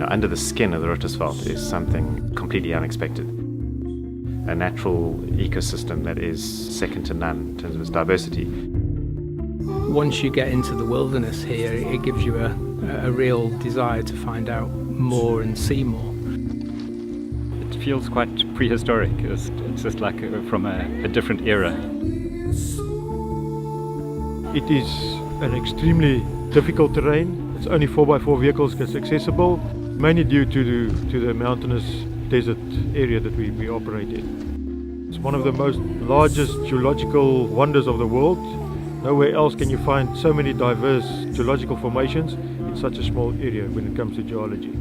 under the skin of the Richtersveld is something completely unexpected. A natural ecosystem that is second to none in terms of its diversity. Once you get into the wilderness here, it gives you a real desire to find out more and see more. It feels quite prehistoric. It's just like from a different era. It is an extremely difficult terrain. It's only 4x4 vehicles that's accessible, mainly due to the mountainous desert area that we operate in. It's one of the most largest geological wonders of the world. Nowhere else can you find so many diverse geological formations in such a small area when it comes to geology.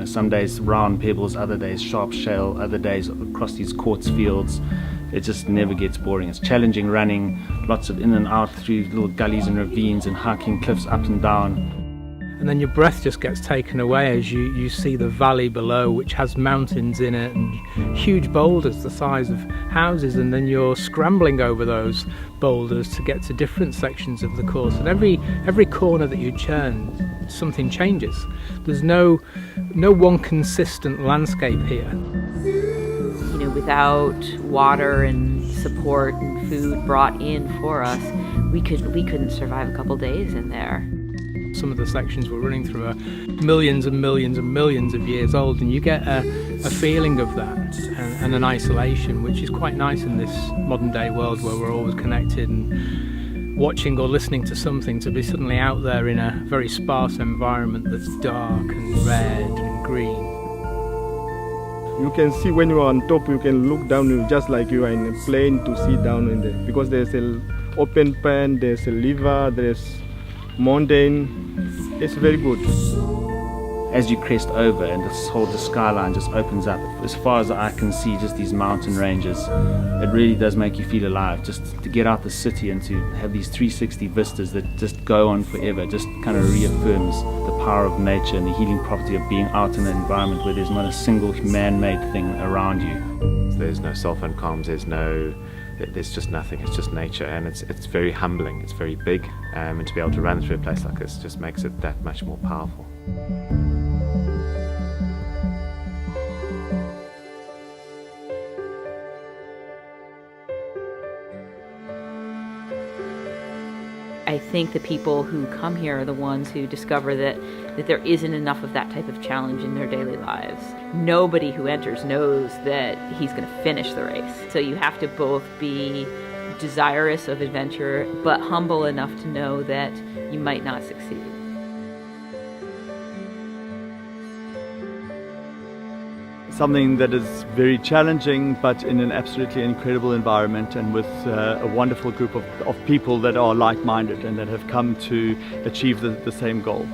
Some days round pebbles, other days sharp shale, other days across these quartz fields. It just never gets boring. It's challenging running, lots of in and out through little gullies and ravines and hiking cliffs up and down. And then your breath just gets taken away as you see the valley below, which has mountains in it and huge boulders the size of houses, and then you're scrambling over those boulders to get to different sections of the course. And every corner that you turn, something changes. There's no one consistent landscape here. Without water and support and food brought in for us, we couldn't survive a couple days in there. Some of the sections we're running through are millions and millions and millions of years old, and you get a feeling of that and an isolation, which is quite nice in this modern day world where we're always connected and watching or listening to something, to be suddenly out there in a very sparse environment that's dark and red and green. You can see when you are on top, you can look down just like you are in a plane to see down in there, because there's an open pan, there's a river, there's mountain. It's very good. As you crest over and the skyline just opens up, as far as I can see, just these mountain ranges, it really does make you feel alive. Just to get out the city and to have these 360 vistas that just go on forever, just kind of reaffirms the power of nature and the healing property of being out in an environment where there's not a single man-made thing around you. There's no cell phone comms, there's just nothing, it's just nature, and it's very humbling, it's very big, and to be able to run through a place like this just makes it that much more powerful. I think the people who come here are the ones who discover that there isn't enough of that type of challenge in their daily lives. Nobody who enters knows that he's going to finish the race. So you have to both be desirous of adventure, but humble enough to know that you might not succeed. Something that is very challenging, but in an absolutely incredible environment and with a wonderful group of people that are like-minded and that have come to achieve the same goal.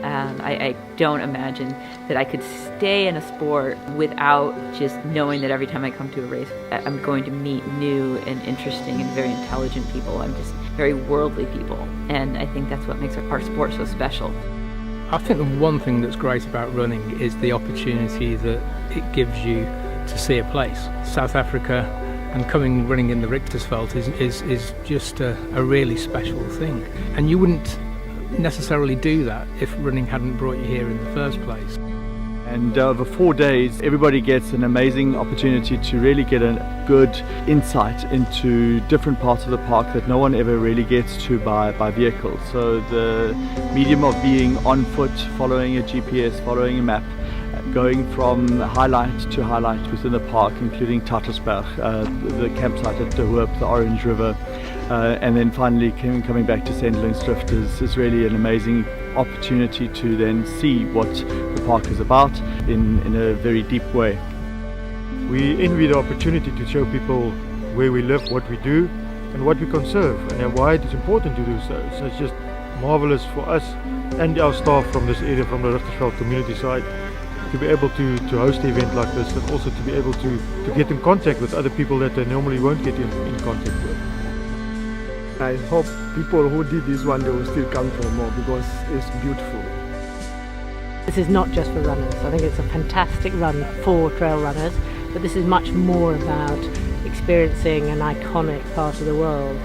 I don't imagine that I could stay in a sport without just knowing that every time I come to a race, I'm going to meet new and interesting and very intelligent people. I'm just very worldly people, and I think that's what makes our sport so special. I think the one thing that's great about running is the opportunity that it gives you to see a place. South Africa and running in the Richtersveld is just a really special thing, and you wouldn't necessarily do that if running hadn't brought you here in the first place. And over 4 days, everybody gets an amazing opportunity to really get a good insight into different parts of the park that no one ever really gets to by vehicle. So the medium of being on foot, following a GPS, following a map, going from highlight to highlight within the park, including Richtersveld, the campsite at De Hoop, the Orange River, and then finally coming back to Sandlingsdrift is really an amazing opportunity to then see what the park is about in a very deep way. We envy the opportunity to show people where we live, what we do, and what we conserve, and why it is important to do so. So it's just marvelous for us and our staff from this area, from the Richtersveld community side, to be able to host an event like this, and also to be able to get in contact with other people that they normally won't get in contact with. I hope people who did this one, they will still come for more, because it's beautiful. This is not just for runners. I think it's a fantastic run for trail runners, but this is much more about experiencing an iconic part of the world.